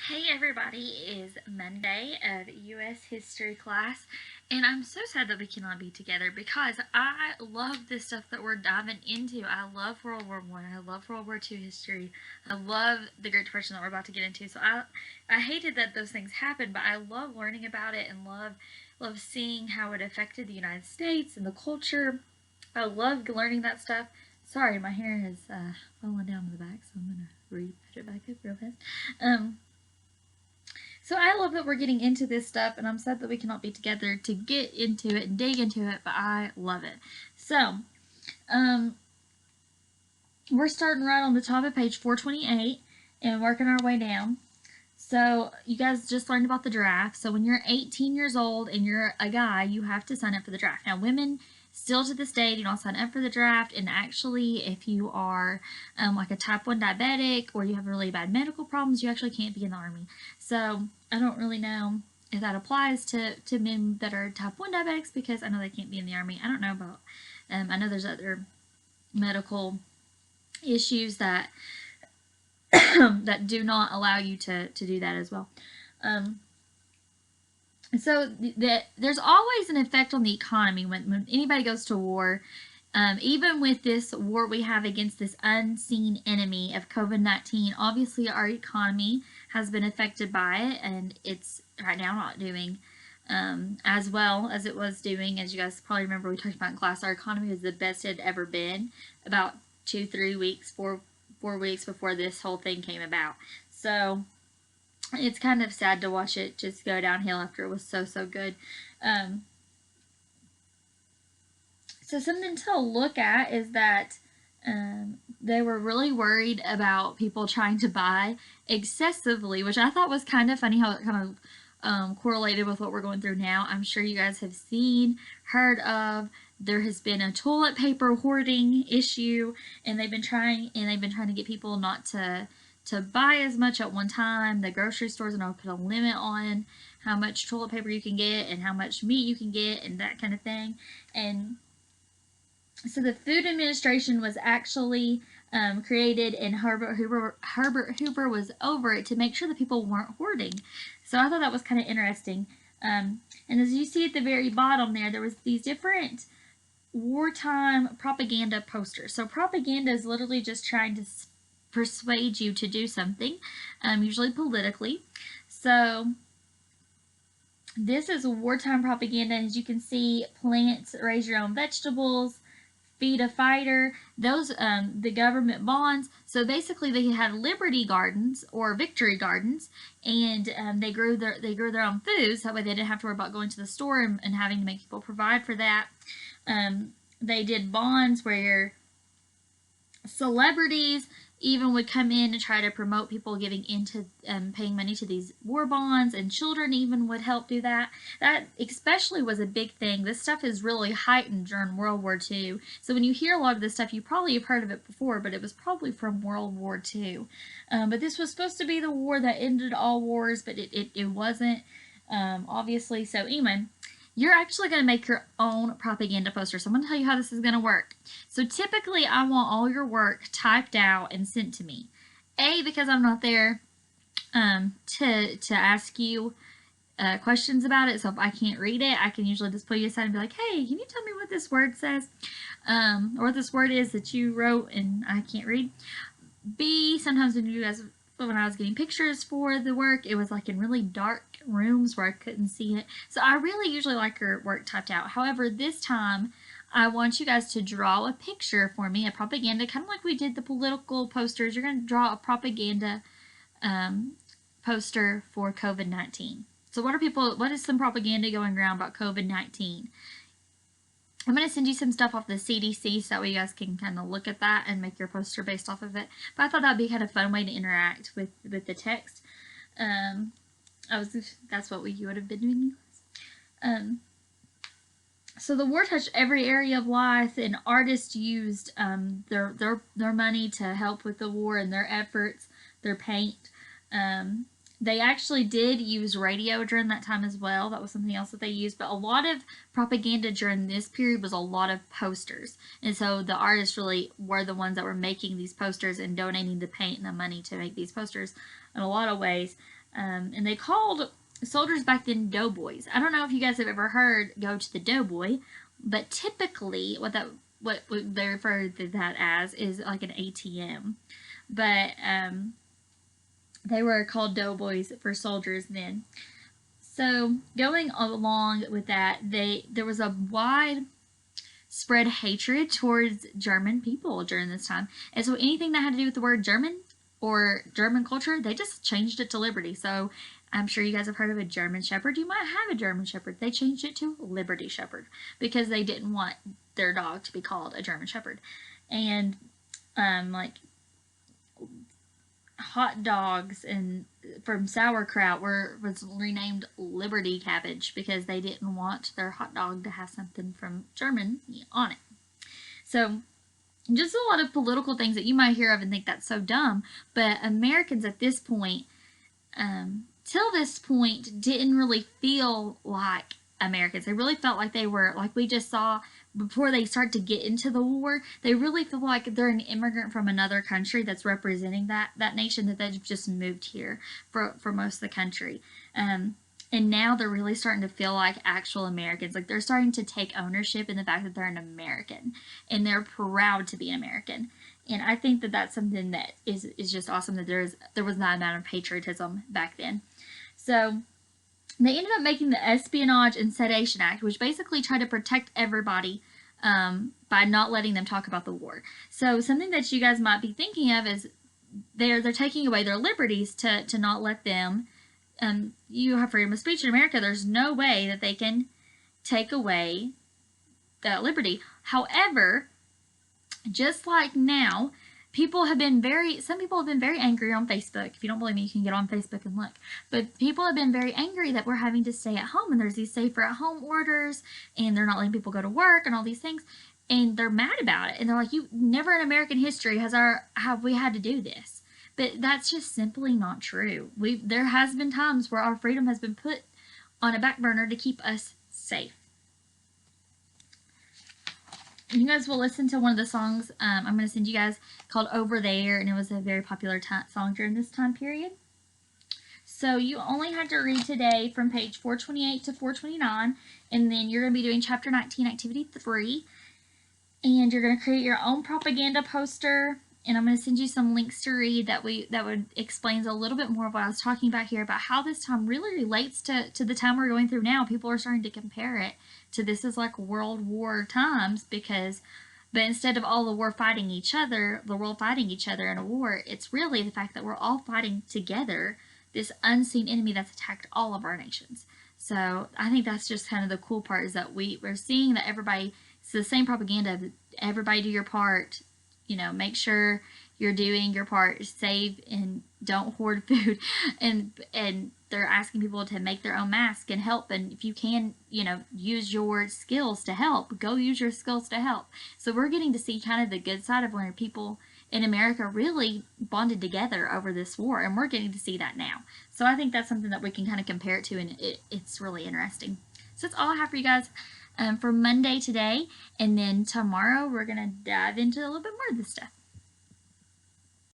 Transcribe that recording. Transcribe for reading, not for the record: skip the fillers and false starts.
Hey everybody, it is Monday of U.S. history class, and I'm so sad that we cannot be together because I love this stuff that we're diving into. I love World War One. I love World War Two history. I love the Great Depression that we're about to get into. So I hated that those things happened, but I love learning about it and love seeing how it affected the United States and the culture. I love learning that stuff. Sorry, my hair has fallen down in the back, so I'm gonna re-put it back up real fast. So I love that we're getting into this stuff, and I'm sad that we cannot be together to get into it and dig into it, but I love it. So, we're starting right on the top of page 428 and working our way down. So, you guys just learned about the draft. So, when you're 18 years old and you're a guy, you have to sign up for the draft. Now, women still to this day do not sign up for the draft, and actually, if you are like a type 1 diabetic or you have really bad medical problems, you actually can't be in the Army. So, I don't really know if that applies to men that are type 1 diabetics because I know they can't be in the Army. I don't know about, I know there's other medical issues that that do not allow you to do that as well. So there's always an effect on the economy when anybody goes to war. Even with this war we have against this unseen enemy of COVID-19, obviously our economy has been affected by it, and it's right now not doing as well as it was doing. As you guys probably remember, we talked about in class, our economy was the best it had ever been about 2-3 weeks, 4 weeks before this whole thing came about. So it's kind of sad to watch it just go downhill after it was so good. So something to look at is that they were really worried about people trying to buy excessively, which I thought was kind of funny how it kind of correlated with what we're going through now. I'm sure you guys have seen, heard of. There has been a toilet paper hoarding issue, and they've been trying to get people not to buy as much at one time. The grocery stores are going to put a limit on how much toilet paper you can get and how much meat you can get and that kind of thing. And so the Food Administration was actually created, and Herbert Hoover was over it to make sure that people weren't hoarding. So I thought that was kind of interesting. And as you see at the very bottom there was these different wartime propaganda posters. So propaganda is literally just trying to persuade you to do something, usually politically. So this is wartime propaganda. As you can see, plant, raise your own vegetables, feed a fighter, those the government bonds. So basically they had liberty gardens or victory gardens, and they grew their own foods. That way they didn't have to worry about going to the store and having to make people provide for that. They did bonds where celebrities even would come in and try to promote people getting into paying money to these war bonds, and children even would help do that. That especially was a big thing. This stuff is really heightened during World War II. So when you hear a lot of this stuff, you probably have heard of it before, but it was probably from World War II. But this was supposed to be the war that ended all wars, but it wasn't, obviously. So anyway, you're actually going to make your own propaganda poster. So I'm going to tell you how this is going to work. So typically I want all your work typed out and sent to me. A, because I'm not there to ask you questions about it. So if I can't read it, I can usually just pull you aside and be like, hey, can you tell me what this word says? Or what this word is that you wrote and I can't read. B, sometimes when I was getting pictures for the work, it was like in really dark rooms where I couldn't see it. So I really usually like your work typed out. However, this time I want you guys to draw a picture for me, a propaganda, kind of like we did the political posters. You're going to draw a propaganda poster for COVID-19. So what is some propaganda going around about COVID-19? I'm going to send you some stuff off the CDC so that way you guys can kind of look at that and make your poster based off of it. But I thought that would be kind of a fun way to interact with the text. That's what you would have been doing. So the war touched every area of life, and artists used their money to help with the war and their efforts, their paint. They actually did use radio during that time as well. That was something else that they used. But a lot of propaganda during this period was a lot of posters. And so the artists really were the ones that were making these posters and donating the paint and the money to make these posters in a lot of ways. And they called soldiers back then doughboys. I don't know if you guys have ever heard go to the doughboy, but typically what they refer to that as is like an ATM. But they were called doughboys for soldiers then. So going along with that, there was a wide spread hatred towards German people during this time. And so anything that had to do with the word German or German culture, they just changed it to Liberty. So I'm sure you guys have heard of a German Shepherd. You might have a German Shepherd. They changed it to Liberty Shepherd because they didn't want their dog to be called a German Shepherd. And like hot dogs and from sauerkraut was renamed Liberty cabbage because they didn't want their hot dog to have something from Germany on it. So just a lot of political things that you might hear of and think that's so dumb, but Americans at this point, till this point, didn't really feel like Americans. They really felt like they were, like we just saw before they start to get into the war, they really feel like they're an immigrant from another country that's representing that nation, that they've just moved here for most of the country. And now they're really starting to feel like actual Americans. Like they're starting to take ownership in the fact that they're an American and they're proud to be an American. And I think that that's something that is just awesome, that there was that amount of patriotism back then. So they ended up making the Espionage and Sedation Act, which basically tried to protect everybody by not letting them talk about the war. So something that you guys might be thinking of is they're taking away their liberties to not let them. You have freedom of speech in America. There's no way that they can take away that liberty. However, just like now, some people have been very angry on Facebook. If you don't believe me, you can get on Facebook and look. But people have been very angry that we're having to stay at home and there's these safer at home orders and they're not letting people go to work and all these things. And they're mad about it. And they're like, never in American history have we had to do this. But that's just simply not true. There has been times where our freedom has been put on a back burner to keep us safe. You guys will listen to one of the songs I'm going to send you guys called Over There, and it was a very popular song during this time period. So you only had to read today from page 428 to 429, and then you're going to be doing chapter 19, activity 3, and you're going to create your own propaganda poster, and I'm going to send you some links to read that would explains a little bit more of what I was talking about here, about how this time really relates to the time we're going through now. People are starting to compare it to this is like World War times but instead of all the world fighting each other in a war, it's really the fact that we're all fighting together this unseen enemy that's attacked all of our nations. So I think that's just kind of the cool part, is that we're seeing that it's the same propaganda. Everybody do your part. Make sure you're doing your part. Save and don't hoard food. And they're asking people to make their own mask and help. And if you can, use your skills to help. Go use your skills to help. So we're getting to see kind of the good side of when people in America really bonded together over this war. And we're getting to see that now. So I think that's something that we can kind of compare it to, and it's really interesting. So that's all I have for you guys for Monday today. And then tomorrow we're going to dive into a little bit more of this stuff.